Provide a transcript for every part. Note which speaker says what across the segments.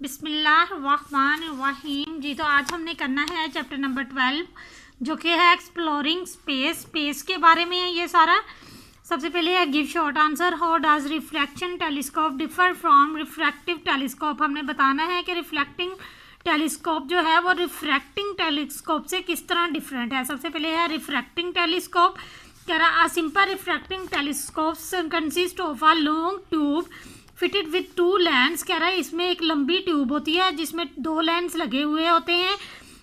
Speaker 1: बिस्मिल्लाहिर्रहमानिर्रहीम जी। तो आज हमने करना है चैप्टर नंबर 12 जो कि है एक्सप्लोरिंग स्पेस के बारे में है ये सारा। सबसे पहले है give short answer. How does reflection telescope differ from refractive telescope. हमने बताना है कि रिफ्लेक्टिंग टेलीस्कोप जो है वो रिफ्रैक्टिंग टेलीस्कोप से किस तरह डिफरेंट है। सबसे पहले है रिफ्रैक्टिंग टेलीस्कोप। कह रहा simple refracting telescope consist of a long tube fitted with to lens. कह रहा है इसमें एक लंबी ट्यूब होती है जिसमें दो लेंस लगे हुए होते हैं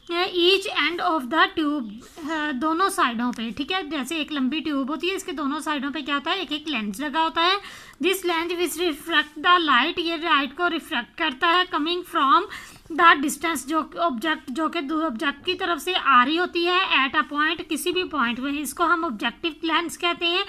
Speaker 1: each end of the tube, दोनों साइडों पे। ठीक है, जैसे एक लंबी ट्यूब होती है इसके दोनों साइडों पे क्या होता है, एक एक लेंस लगा होता है। This lens which refract the light, ये लाइट को रिफ्रैक्ट करता है कमिंग फ्रॉम द डिस्टेंस, जो कि ऑब्जेक्ट की तरफ से आ रही होती है एट अ पॉइंट, किसी भी पॉइंट में। इसको हम ऑब्जेक्टिव लेंस कहते हैं।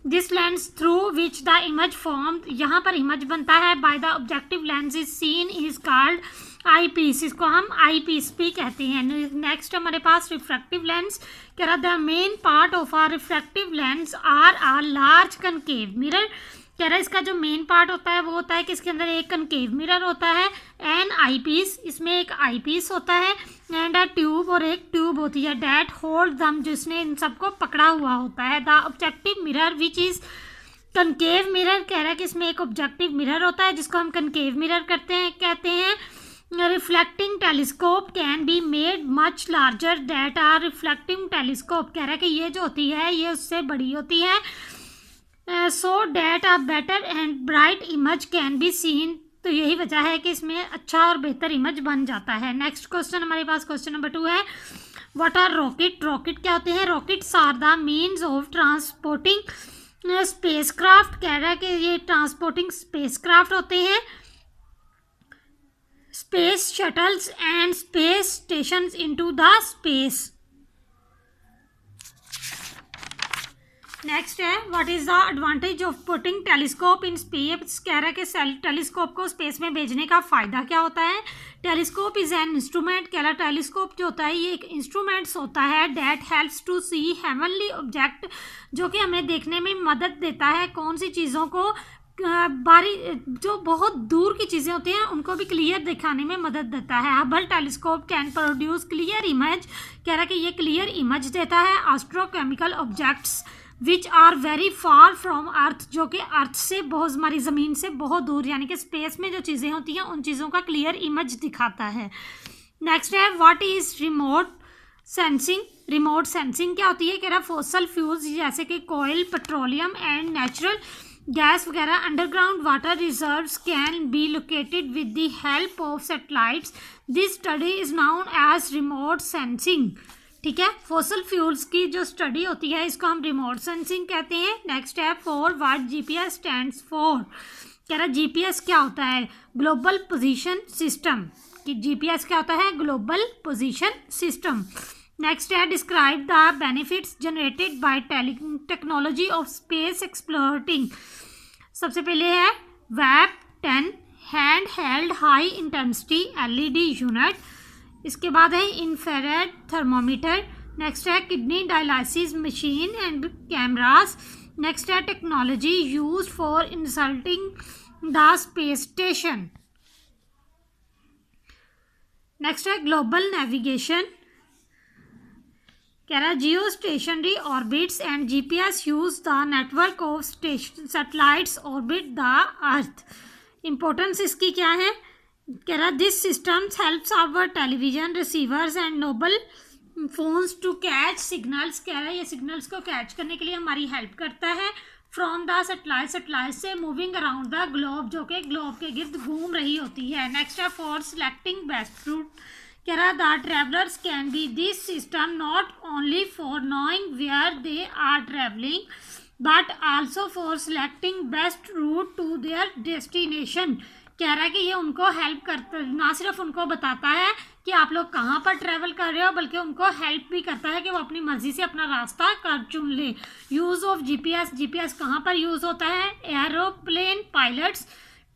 Speaker 1: This lens through which the image form, यहाँ पर इमेज बनता है by the objective lens is seen is called eyepiece, इसको हम आई पीस भी कहते हैं। नेक्स्ट हमारे पास रिफ्रैक्टिव लेंस। कह रहा the main part of are refractive lens are a large concave mirror. कह रहा है इसका जो मेन पार्ट होता है वो होता है कि इसके अंदर एक कनकेव मिरर होता है, एन आई पीस, इसमें एक आई पीस होता है, एंड अ ट्यूब, और एक ट्यूब होती है डैट होल्ड दम, जिसने इन सबको पकड़ा हुआ होता है। The objective mirror which is concave mirror. कह रहा है कि इसमें एक ऑब्जेक्टिव मिरर होता है जिसको हम कनकेव मिरर कहते हैं। Reflecting telescope can be made much larger that are reflecting telescope. कह रहा है कि ये जो होती है ये उससे बड़ी होती है, so that a better and bright image can be seen. तो यही वजह है कि इसमें अच्छा और बेहतर इमेज बन जाता है। नेक्स्ट क्वेश्चन हमारे पास क्वेश्चन नंबर 2 है व्हाट आर रॉकेट। रॉकेट क्या होते हैं? Rockets are the means of transporting spacecraft. कह रहा है कि ये ट्रांसपोर्टिंग स्पेसक्राफ्ट होते हैं, space shuttles and space stations into the space. Next है what is the advantage of putting telescope in space. कह रहा है कि टेलीस्कोप को स्पेस में भेजने का फ़ायदा क्या होता है। Telescope is an instrument. कह रहा टेलीस्कोप जो होता है ये एक इंस्ट्रूमेंट्स होता है that helps to see heavenly object, जो कि हमें देखने में मदद देता है कौन सी चीज़ों को, बारी जो बहुत दूर की चीज़ें होती हैं उनको भी क्लियर दिखाने में मदद देता है। Hubble telescope can produce clear image. कह रहा है कि ये क्लियर इमेज देता है astrochemical objects which are very far from earth, जो कि अर्थ से बहुत, हमारी ज़मीन से बहुत दूर, यानी कि स्पेस में जो चीज़ें होती हैं उन चीज़ों का क्लियर इमेज दिखाता है। नेक्स्ट है what is remote sensing. Remote sensing क्या होती है? कह रहा फॉसल फ्यूल्स जैसे कि कोयल, पेट्रोलियम एंड नेचुरल गैस वगैरह underground water reserves can be located with the help of satellites. This study is known as remote sensing. ठीक है, फॉसल फ्यूल्स की जो स्टडी होती है इसको हम रिमोट सेंसिंग कहते हैं। नेक्स्ट है for what GPS stands for. कह रहा जीपीएस क्या होता है? Global position system. कि जीपीएस क्या होता है? Global position system. नेक्स्ट है describe the benefits generated by technology of space exploring. सबसे पहले है web 10 hand held high intensity LED unit. इसके बाद है इंफ्रारेड थर्मोमीटर। नेक्स्ट है kidney dialysis machine and cameras. Next है technology use for insulting the space station. Next है global navigation. कह रहा geostationary orbits and GPS use the network of satellites orbit the earth. Importance इसकी क्या है? कह रहा this systems helps our television receivers and mobile phones to catch signals. कह रहा है ये सिग्नल्स को कैच करने के लिए हमारी हेल्प करता है फ्रॉम द सैटेलाइट, सैटेलाइट से मूविंग अराउंड द ग्लोब, जो कि ग्लोब के गिर्द घूम रही होती है। नेक्स्ट है फॉर सिलेक्टिंग बेस्ट रूट। कह रहा the travellers can be this system not only for knowing where they are travelling but also for selecting best route to their destination. कह रहा है कि ये उनको हेल्प करता, ना सिर्फ उनको बताता है कि आप लोग कहाँ पर ट्रैवल कर रहे हो, बल्कि उनको हेल्प भी करता है कि वो अपनी मर्जी से अपना रास्ता कर चुन ले। Use of GPS. जीपीएस कहाँ पर यूज़ होता है? Aeroplane pilots.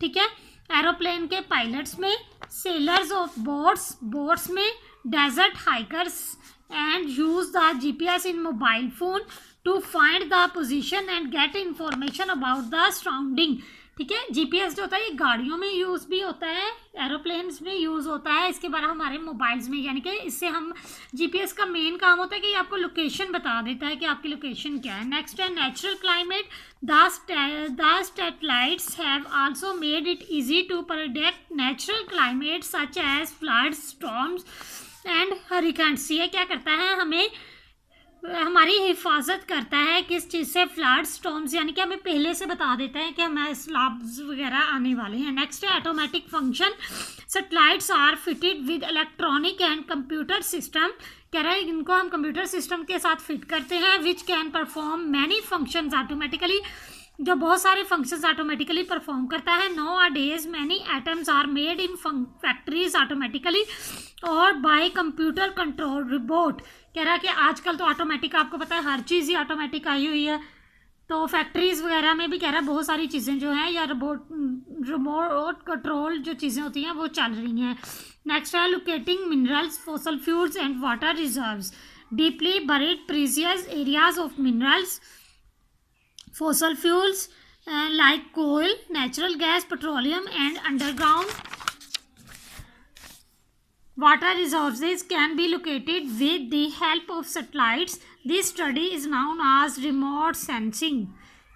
Speaker 1: ठीक है, एरोप्लेन के पायलट्स में, सेलर्स ऑफ बोट्स, बोट्स में, desert hikers and use the GPS in mobile phone to find the position and get information about the surrounding. ठीक है। जीपीएस जो होता है ये गाड़ियों में यूज़ भी होता है, एरोप्लेन्स में यूज़ होता है, इसके बाद हमारे मोबाइल्स में, यानी कि इससे हम जीपीएस का मेन काम होता है कि ये आपको लोकेशन बता देता है कि आपकी लोकेशन क्या है। नेक्स्ट है natural climate. The satellites have also made it easy to predict natural climate such as floods, storms and hurricanes. ये क्या करता है, हमें हमारी हिफाजत करता है किस चीज़ से, फ्लड, स्टॉर्म्स, यानी कि हमें पहले से बता देता है कि हमें स्लैब्स वगैरह आने वाले हैं। नेक्स्ट है automatic function. Satellites are fitted with electronic and computer system. कह रहा है इनको हम कंप्यूटर सिस्टम के साथ फिट करते हैं, which can perform many functions automatically, जो बहुत सारे फंक्शंस ऑटोमेटिकली परफॉर्म करता है। Nowadays many items are made in factories automatically और बाय कंप्यूटर कंट्रोल रोबोट। कह रहा है कि आजकल तो ऑटोमेटिक, आपको पता है हर चीज़ ही ऑटोमेटिक आई हुई है, तो फैक्ट्रीज़ वगैरह में भी कह रहा है बहुत सारी चीज़ें जो हैं या रिमोट कंट्रोल जो चीज़ें होती हैं वो चल रही हैं। नेक्स्ट है locating minerals, fossil fuels and water reserves, deeply buried precious areas of minerals, fossil fuels like coal, natural gas, petroleum and underground water resources can be located with the help of satellites. This study is known as remote sensing.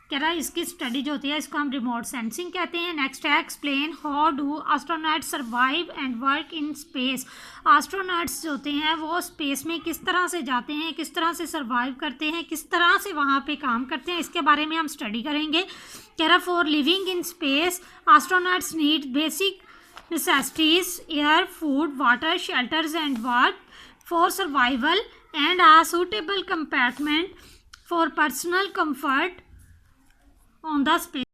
Speaker 1: कह रहा है इसकी study जो होती है इसको हम remote sensing कहते हैं। नेक्स्ट है explain how do astronauts survive and work in space. Astronauts जो होते हैं वो स्पेस में किस तरह से जाते हैं, किस तरह से सर्वाइव करते हैं, किस तरह से वहाँ पे काम करते हैं, इसके बारे में हम स्टडी करेंगे। कह रहा for living in space astronauts need basic necessities, air, food, water, shelters and work for survival and a suitable compartment for personal comfort on the space